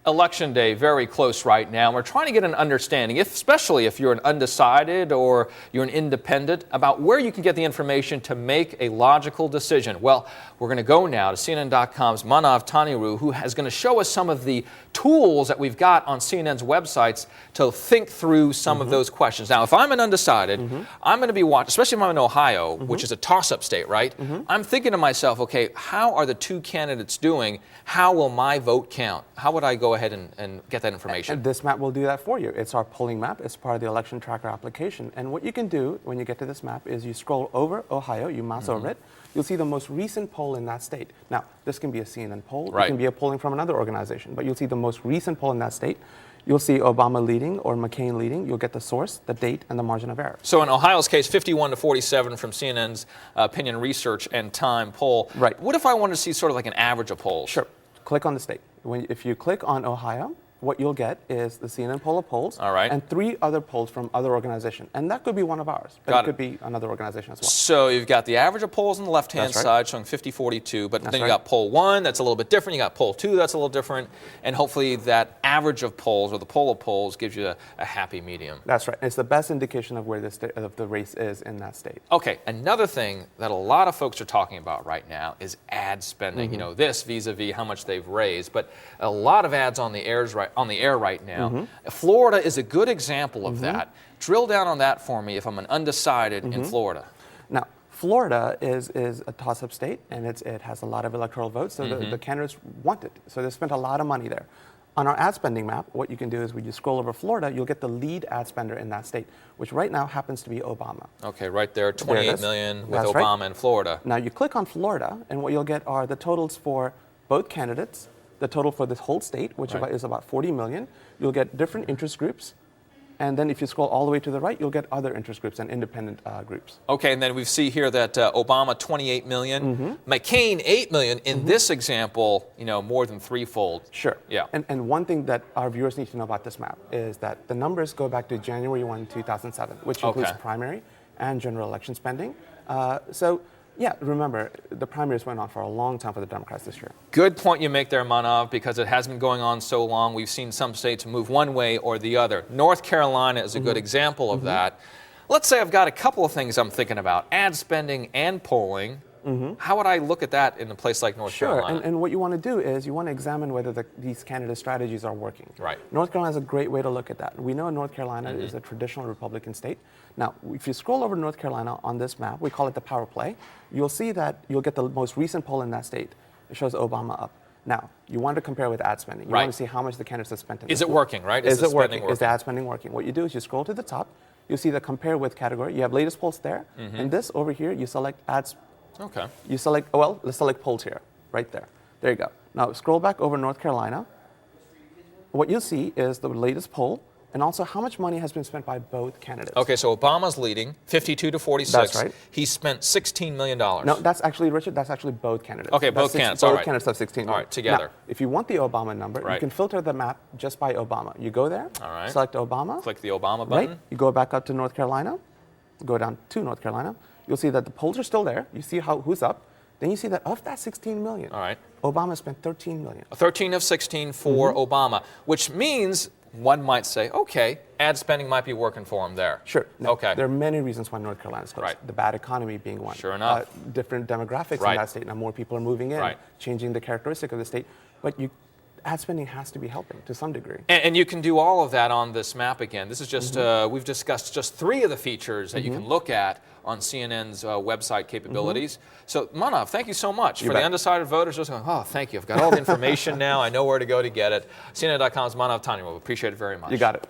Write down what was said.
Election day very close right now. We're trying to get an understanding, especially if you're an undecided or you're an independent, about where you can get the information to make a logical decision. Well, we're going to go now to CNN.com's Manav Taniru, who is going to show us some of the tools that we've got on CNN's websites to think through some of those questions. Now, if I'm an undecided, I'm going to be watching, especially if I'm in Ohio, which is a toss-up state, right? I'm thinking to myself, okay, how are the two candidates doing? How will my vote count? How would I go ahead and get that information? And this map will do that for you. It's our polling map. It's part of the election tracker application. And what you can do when you get to this map is you scroll over Ohio, you mouse over it, you'll see the most recent poll in that state. Now, this can be a CNN poll, it can be a polling from another organization, but you'll see the most recent poll in that state. You'll see Obama leading or McCain leading. You'll get the source, the date, and the margin of error. So in Ohio's case, 51-47 from CNN's Opinion Research and Time poll. Right. What if I wanted to see sort of like an average of polls? Sure. Click on the state. If you click on Ohio, what you'll get is the CNN poll of polls and 3 other polls from other organizations. And that could be one of ours, but it could be another organization as well. So you've got the average of polls on the left-hand side showing 50-42, but then you got poll 1, that's a little bit different. You got poll 2, that's a little different. And hopefully that average of polls or the poll of polls gives you a happy medium. That's right. It's the best indication of where the race is in that state. Okay, another thing that a lot of folks are talking about right now is ad spending. You know, this vis-a-vis how much they've raised, but a lot of ads on the air right now. Florida is a good example of that. Drill down on that for me if I'm an undecided in Florida. Now, Florida is a toss-up state, and it has a lot of electoral votes, so the candidates want it. So they spent a lot of money there. On our ad spending map, what you can do is when you scroll over Florida, you'll get the lead ad spender in that state, which right now happens to be Obama. Okay, right there, 28 million with Obama in Florida. Now you click on Florida, and what you'll get are the totals for both candidates, the total for this whole state, which is about 40 million. You'll get different interest groups. And then if you scroll all the way to the right, you'll get other interest groups and independent groups. Okay, and then we see here that Obama, 28 million, McCain, 8 million. In this example, you know, more than threefold. Sure. Yeah. And one thing that our viewers need to know about this map is that the numbers go back to January 1, 2007, which includes primary and general election spending. Yeah, remember, the primaries went on for a long time for the Democrats this year. Good point you make there, Manav, because it has been going on so long. We've seen some states move one way or the other. North Carolina is a good example of that. Let's say I've got a couple of things I'm thinking about, ad spending and polling. How would I look at that in a place like North Carolina? And what you want to do is you want to examine whether these candidate strategies are working. Right. North Carolina is a great way to look at that. We know North Carolina is a traditional Republican state. Now, if you scroll over North Carolina on this map, we call it the power play, you'll see that you'll get the most recent poll in that state. It shows Obama up. Now, you want to compare with ad spending. You want to see how much the candidates have spent in this. Is it working, right? Is it working? Is the ad spending working? What you do is you scroll to the top, you see the compare with category. You have latest polls there. And this over here, you select ads. Okay. You select, let's select polls here, right there. There you go. Now scroll back over North Carolina. What you'll see is the latest poll and also how much money has been spent by both candidates. Okay, so Obama's leading, 52-46. That's right. He spent $16 million. No, that's actually, Richard, that's actually both candidates. Okay, both candidates, both candidates have 16 million. All right, together. Now, if you want the Obama number, you can filter the map just by Obama. You go there, select Obama. Click the Obama button. Right, you go back up to North Carolina, go down to North Carolina. You'll see that the polls are still there. You see who's up. Then you see that of that 16 million, Obama spent 13 million. 13 of 16 for Obama, which means one might say, okay, ad spending might be working for him there. Sure. Now, okay. There are many reasons why North Carolina is close. The bad economy being one. Sure enough. Different demographics in that state. Now more people are moving in, changing the characteristic of the state. But ad spending has to be helping to some degree. And you can do all of that on this map again. This is just, we've discussed just 3 of the features that you can look at on CNN's website capabilities. So, Manav, thank you so much. For the undecided voters, just going, oh, thank you. I've got all the information now. I know where to go to get it. CNN.com's Manav Taniru. Appreciate it very much. You got it.